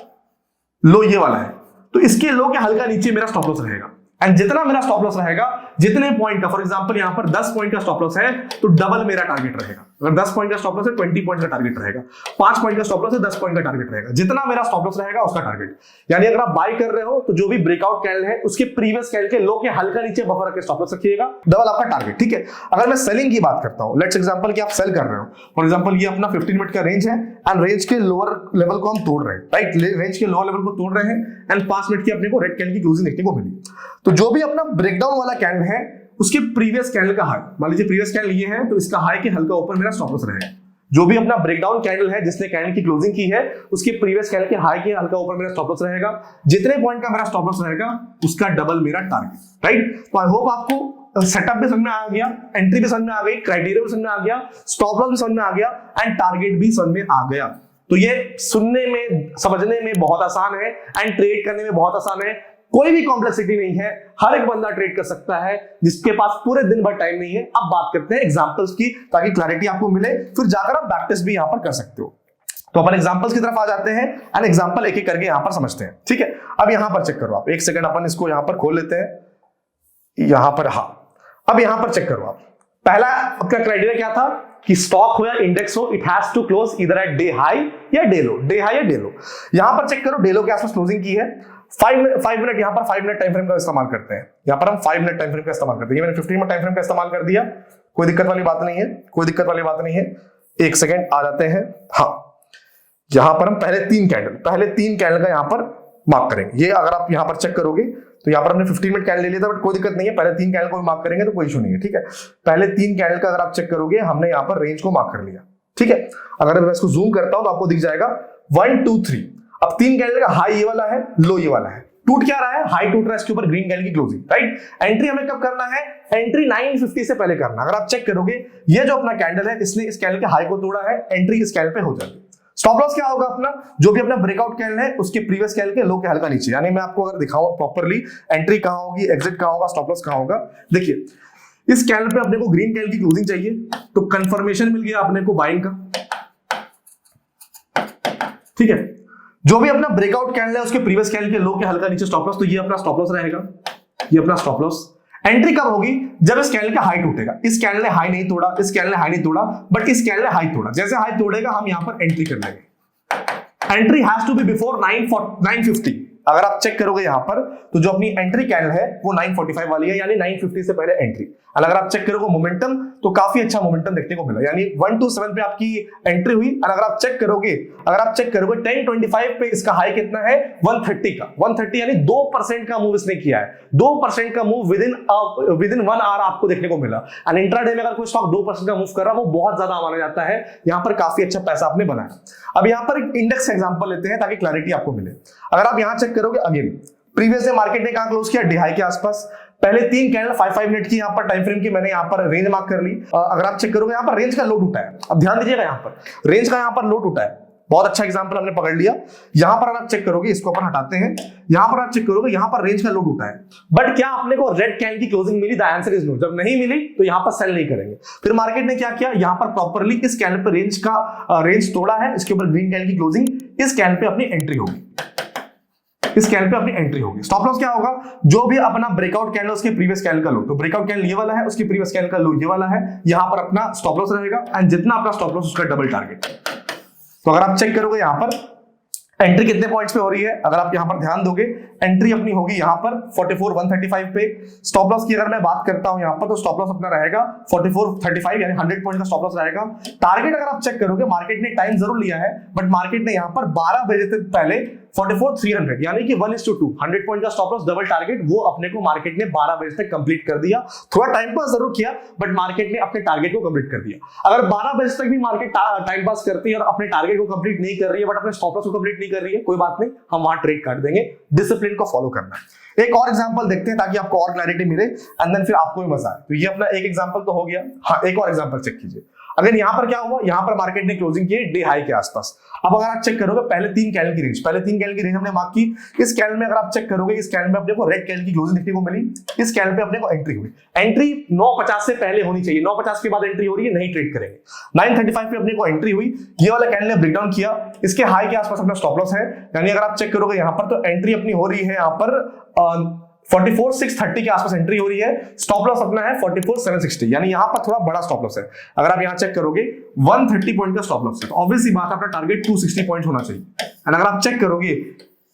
लो ये वाला है, तो इसके लो के हल्का नीचे मेरा स्टॉप लॉस रहेगा, एंड जितना मेरा स्टॉप लॉस रहेगा, जितने पॉइंट का, फॉर एग्जांपल यहां पर 10 पॉइंट का स्टॉप लॉस है तो डबल मेरा टारगेट रहेगा। अगर 10 पॉइंट का स्टॉप लॉस है 20 पॉइंट का टारगेट रहेगा, 5 पॉइंट का स्टॉप लॉस है 10 पॉइंट का टारगेट रहेगा, जितना मेरा स्टॉप लॉस रहेगा उसका टारगेट। यानी अगर आप बाय कर रहे हो तो जो भी ब्रेकआउट कैंडल है उसके प्रीवियस कैंडल के लो के हल्का नीचे बफर रख के स्टॉप लॉस रखिएगा, डबल आपका टारगेट, ठीक है। अगर मैं सेलिंग की बात करता हूं, लेट्स एग्जांपल कि आप सेल कर रहे हो, फॉर एग्जांपल ये अपना 15 मिनट का रेंज है एंड रेंज के लोअर लेवल को हम तोड़ रहे हैं, राइट, रेंज के लोअर लेवल को तोड़ रहे हैं एंड 5 मिनट की अपने को रेड कैंडल की क्लोजिंग देखने को मिली। तो जो भी अपना ब्रेकडाउन वाला कैंडल है उसके प्रीवियस कैंडल का हाई, मान लीजिए प्रीवियस कैंडल ये है तो इसका हाई के हल्का ऊपर मेरा स्टॉप लॉस रहेगा। जो भी अपना ब्रेकडाउन कैंडल है जिसने कैंडल की क्लोजिंग की है उसके प्रीवियस कैंडल के हाई के हल्का ऊपर मेरा स्टॉप लॉस रहेगा, जितने पॉइंट का मेरा स्टॉप लॉस रहेगा उसका डबल मेरा टारगेट, राइट। तो आई होप आपको सेटअप भी समझ में आ गया, एंट्री भी समझ में आ गई, क्राइटेरिया भी समझ में आ गया, स्टॉप लॉस भी समझ में आ गया एंड टारगेट भी समझ में आ गया। तो ये सुनने में समझने में बहुत आसान है एंड ट्रेड करने में बहुत आसान है। कोई भी कॉम्प्लेक्सिटी नहीं है, हर एक बंदा ट्रेड कर सकता है जिसके पास पूरे दिन भर टाइम नहीं है। अब बात करते हैं एग्जांपल्स की, ताकि क्लैरिटी आपको मिले, फिर जाकर आप बैक टेस्ट भी यहां पर कर सकते हो। तो अपन एग्जांपल्स की तरफ आ जाते हैं एंड एग्जांपल एक एक करके यहां पर समझते हैं, ठीक है। अब यहां पर चेक करो आप, एक सेकंड अपन इसको यहां पर खोल लेते हैं यहां पर। हाँ, अब यहां पर चेक करो आप, पहला आपका क्राइटेरिया क्या था कि स्टॉक हो या इंडेक्स हो, इट हैज टू क्लोज इधर एट डे हाई या डे लो, डे हाई या डे लो। यहां पर चेक करो, डे लो के आसपास क्लोजिंग की है। 5 मिनट, यहां पर 5 मिनट टाइम फ्रेम का इस्तेमाल करते हैं, यहां पर हम 5 मिनट टाइम फ्रेम का इस्तेमाल करते हैं। मैंने 15 मिनट टाइम फ्रेम का इस्तेमाल कर दिया, कोई दिक्कत वाली बात नहीं है, कोई दिक्कत वाली बात नहीं है। एक सेकंड आ जाते हैं। हाँ, यहां पर हम पहले तीन कैंडल का यहां पर मार्क करेंगे। ये अगर आप यहां पर चेक करोगे तो यहां पर हमने 15 मिनट कैंडल ले लिया था, बट कोई दिक्कत नहीं है, पहले तीन कैंडल को भी मार्क करेंगे तो कोई इशू नहीं है, ठीक है। पहले तीन कैंडल का अगर आप चेक करोगे, हमने यहां पर रेंज को मार्क कर लिया, ठीक है। अगर मैं इसको जूम करता हूं तो आपको दिख जाएगा 1 2 3। अब तीन कैंडल का हाई ये वाला है, लो ये वाला है। टूट क्या रहा है? हाई टूट रहा है इसके ऊपर, ग्रीन कैंडल की क्लोजिंग, राइट। एंट्री हमें कब करना है? एंट्री 950 से पहले करना। अगर आप चेक करोगे, ये जो अपना कैंडल है, इसने इस कैंडल के हाई को तोड़ा है, एंट्री इस कैंडल पे हो जाएगी। स्टॉप लॉस क्या होगा अपना? जो भी अपना ब्रेकआउट कैंडल है उसके प्रीवियस कैंडल के लो के हल्का नीचे। यानी मैं आपको अगर दिखाऊं प्रॉपर्ली, एंट्री कहां होगी, एग्जिट कहां होगा, स्टॉप लॉस कहां होगा। देखिए, इस कैंडल पे अपने को ग्रीन कैंडल की क्लोजिंग चाहिए, तो कंफर्मेशन मिल गया अपने को बाइंग का, ठीक है। जो भी अपना ब्रेकआउट कैंडल है उसके प्रीवियस कैंडल के लो के हल्का नीचे स्टॉप लॉस, तो ये अपना स्टॉप लॉस रहेगा, ये अपना स्टॉप लॉस। एंट्री कब होगी? जब इस कैंडल का हाई टूटेगा। इस कैंडल ने हाई नहीं तोड़ा, इस कैंडल ने हाई नहीं तोड़ा, बट इस कैंडल ने हाई तोड़ा। जैसे हाई तोड़ेगा हम यहां पर एंट्री कर लेंगे। Entry has to be before 950। अगर आप चेक करोगे यहां पर, तो जो अपनी एंट्री कैंडल है वो 945 वाली है, यानी 950 से पहले एंट्री। और अगर आप चेक करोगे मोमेंटम, तो काफी अच्छा मोमेंटम देखने को मिला, यानी 127 पे आपकी एंट्री हुई। और अगर आप चेक करोगे 1025 पे इसका हाई कितना है? 130 का। 130 यानी 2% का मूव इसने किया है। 2% का मूव विद इन 1 आवर आपको देखने को मिला। और इंट्राडे में अगर कोई स्टॉक 2% का मूव कर रहा है, वो बहुत ज्यादा माना जाता है। यहां पर काफी अच्छा पैसा आपने बनाया। अब यहां पर इंडेक्स एग्जांपल लेते हैं ताकि क्लैरिटी आपको मिले। अगर आप यहां चेक करोगे, अगेन प्रीवियस डे मार्केट ने कहां क्लोज किया? डे हाई के आसपास। पहले तीन कैंडल 5 मिनट की यहां पर टाइम फ्रेम की मैंने यहां पर रेंज मार्क कर ली। अगर आप चेक करोगे, यहां पर रेंज का लो टूटा है। अब ध्यान दीजिएगा, यहां पर रेंज का यहां पर लो टूटा है। बहुत अच्छा एग्जांपल हमने पकड़ लिया। यहां पर अगर आप चेक करोगे, इसको अपन हटाते हैं, यहां पर आप चेक करोगे, यहां पर रेंज का लो टूटा है, बट क्या अपने को रेड कैंडल की क्लोजिंग मिली? The answer is no. जब नहीं मिली तो यहां पर सेल नहीं करेंगे। फिर मार्केट ने क्या किया? यहां पर प्रॉपर्ली इस कैंडल पर रेंज तोड़ा है, इसके ऊपर ग्रीन कैंडल की क्लोजिंग, इस कैंडल पे अपनी एंट्री होगी, इस कैंडल पे अपनी एंट्री होगी। स्टॉप लॉस क्या होगा? जो भी अपना ब्रेकआउट कैंडल उसके प्रीवियस कैंडल का लो, तो ब्रेकआउट कैंडल ये वाला है, उसके प्रीवियस कैंडल का लो ये वाला है, यहां पर अपना स्टॉप लॉस रहेगा। एंड जितना अपना स्टॉप लॉस उसका डबल टारगेट। तो अगर आप चेक करोगे यहां पर एंट्री कितने पॉइंट्स पे हो रही है, अगर आप यहां पर ध्यान दोगे, एंट्री अपनी होगी यहां पर 44,135 पे। स्टॉप लॉस की अगर मैं बात करता हूं यहां पर, तो स्टॉप लॉस अपना रहेगा 4435, यानी 100 पॉइंट का स्टॉप लॉस रहेगा। टारगेट अगर आप चेक करोगे, मार्केट ने टाइम जरूर लिया है, बट मार्केट ने यहां पर 12 बजे से पहले 44,300, यानी कि 1:2, 100 पॉइंट का स्टॉप लॉस डबल टारगेट, वो अपने को मार्केट ने 12 बजे तक कंप्लीट कर दिया। थोड़ा टाइम पास जरूर किया, बट मार्केट ने अपने टारगेट को कंप्लीट कर दिया। अगर 12 बजे तक भी मार्केट टाइम पास करती है और अपने टारगेट को कंप्लीट नहीं कर रही है, बट अपने स्टॉप लॉस को कंप्लीट नहीं कर रही है, कोई बात नहीं, हम वहां ट्रेड कर देंगे। डिसिप्लिन को फॉलो करना है। एक और एग्जांपल देखते हैं ताकि आपको और क्लैरिटी मिले, एंड देन फिर आपको भी मजा आए। तो ये अपना एक एग्जांपल तो हो गया। हाँ, एक और एग्जांपल चेक कीजिए। अगर यहां पर क्या हुआ? यहां पर मार्केट ने क्लोजिंग की डे हाई के आसपास। अब अगर आप चेक करोगे, पहले तीन कैंडल की रेंज हमने मार्क की। इस कैंडल में अगर आप चेक करोगे, इस कैंडल में अपने को रेड कैंडल की क्लोजिंग देखने को मिली, इस कैंडल पे अपने को एंट्री हुई। एंट्री 9:50 से पहले होनी चाहिए, 9:50 के बाद एंट्री हो रही है, नहीं ट्रेड करेंगे। 9:35 पे अपने को एंट्री हुई, ये वाला कैंडल ने ब्रेकडाउन किया, इसके हाई के आसपास अपना स्टॉप लॉस है। यानी अगर आप चेक करोगे यहां पर, तो एंट्री अपनी हो रही है यहां पर 44,630 के आसपास एंट्री हो रही है। स्टॉप लॉस अपना है 44,760, यानी यहां पर थोड़ा बड़ा स्टॉप लॉस है। अगर आप यहां चेक करोगे 130 पॉइंट का स्टॉप लॉस है, तो ऑब्वियसली बात है अपना टारगेट 260 पॉइंट होना चाहिए। एंड अगर आप चेक करोगे,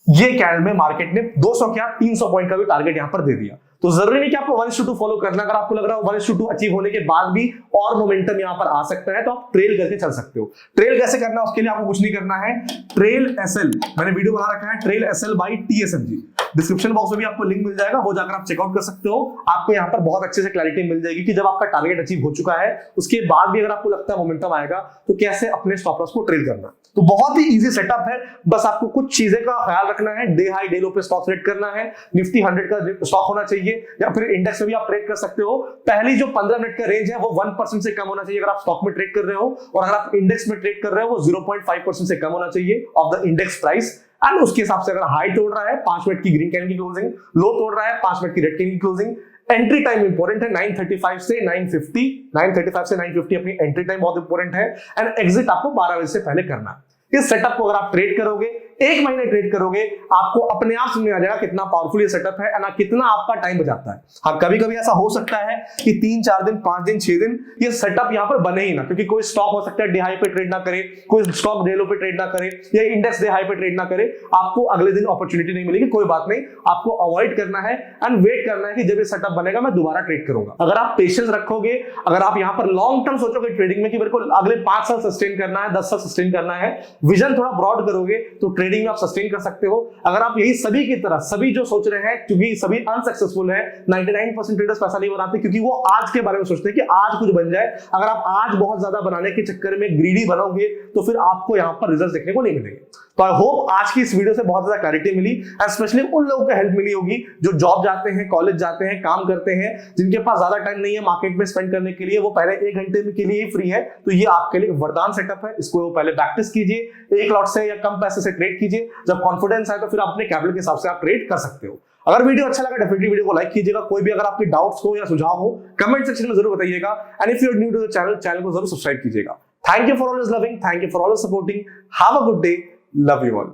ये कैंडल में मार्केट ने 200 क्या 300 पॉइंट का भी टारगेट यहां पर दे दिया। तो जरूरी नहीं कि आपको 1:2 फॉलो करना। अगर आपको लग रहा है 1:2 अचीव होने के बाद भी और मोमेंटम यहां पर आ सकता है, तो आप ट्रेल करके चल सकते हो। ट्रेल कैसे करना है? उसके लिए आपको कुछ नहीं करना है। ट्रेल एसएल मैंने वीडियो बना रखा है, trail SL by TSMG. Description box में भी आपको लिंक मिल जाएगा, वो जाकर आप चेकआउट कर सकते हो। आपको यहाँ पर बहुत अच्छे से क्लैरिटी मिल जाएगी कि जब आपका टारगेट अचीव हो चुका है उसके बाद भी अगर आपको लगता है मोमेंटम आएगा तो कैसे अपने स्टॉप लॉस को ट्रेड करना। तो बहुत ही इजी सेटअप है, बस आपको कुछ चीजें का ख्याल रखना है। डे हाई डे लो पे स्टॉक ट्रेड करना है, निफ्टी 100 का स्टॉक होना चाहिए, या फिर इंडेक्स में भी आप ट्रेड कर सकते हो। पहली जो 15 मिनट का रेंज है वो 1% से कम होना चाहिए अगर आप स्टॉक में ट्रेड कर रहे हो, और अगर आप इंडेक्स में ट्रेड कर रहे हो वो 0.5% से कम होना चाहिए of the index price. And उसके हिसाब से अगर हाई तोड़ रहा है 5 मिनट की ग्रीन कैंडल की क्लोजिंग, लो तोड़ रहा है 5 मिनट की रेड कैंडल की क्लोजिंग। एंट्री टाइम इंपॉर्टेंट है, 9:35 से 9:50, 9:35 से 9:50 अपनी एंट्री टाइम बहुत इंपॉर्टेंट है। एंड एग्जिट आपको 12 बजे से पहले करना है। इस सेटअप को अगर आप ट्रेड करोगे, 1 महीने ट्रेड करोगे, आपको अपने आप समझ में आ जाएगा कितना पावरफुल ये सेटअप है ना, कितना आपका टाइम बचाता है। हाँ, कभी कभी ऐसा हो सकता है कि 3-4 दिन, 5 दिन, 6 दिन ये सेटअप यहाँ पर बने ही ना, क्योंकि कोई स्टॉक हो सकता है डे हाई पे ट्रेड ना करे, कोई स्टॉक डे लो पे ट्रेड ना करे, या इंडेक्स डे हाई पे ट्रेड ना करे, आपको अगले दिन अपॉर्चुनिटी नहीं मिलेगी। कोई बात नहीं, आपको अवॉइड करना है एंड वेट करना है कि जब ये सेटअप बनेगा मैं दोबारा ट्रेड करूंगा। अगर आप पेशेंस रखोगे, अगर आप यहाँ पर लॉन्ग टर्म सोचोगे ट्रेडिंग में कि मेरे को अगले 5 साल सस्टेन करना है, 10 साल सस्टेन करना है, विजन थोड़ा ब्रॉड करोगे तो ट्रेडिंग में आप सस्टेन कर सकते हो। अगर आप यही सभी की तरह, सभी जो सोच रहे हैं, क्योंकि सभी अनसक्सेसफुल है, 99% ट्रेडर्स पैसा नहीं बनाते क्योंकि वो आज के बारे में सोचते हैं कि आज कुछ बन जाए। अगर आप आज बहुत ज्यादा बनाने के चक्कर में ग्रीडी बनोगे तो फिर आपको यहां पर रिजल्ट देखने को नहीं मिलेंगे। तो आई होप आज की इस वीडियो से बहुत ज्यादा क्लैरिटी मिली, एंड स्पेशली उन लोगों को हेल्प मिली होगी जो जॉब जाते हैं, कॉलेज जाते हैं, काम करते हैं, जिनके पास ज्यादा टाइम नहीं है मार्केट में स्पेंड करने के लिए, वो पहले 1 घंटे के लिए ही फ्री है। तो ये आपके लिए वरदान सेटअप है, इसको पहले प्रैक्टिस कीजिए, 1 लॉट से या कम पैसे से ट्रेड कीजिए। जब कॉन्फिडेंस आए तो फिर अपने कैपिटल के हिसाब से आप ट्रेड कर सकते हो। अगर वीडियो अच्छा लगा डेफिनेटली वीडियो को लाइक कीजिएगा। कोई भी अगर आपके डाउट्स हो या सुझाव हो कमेंट सेक्शन में जरूर बताइएगा। And if you are new to the channel को जरूर सब्सक्राइब कीजिएगा। Thank you for always loving, thank you for always supporting, have a good day, love you all.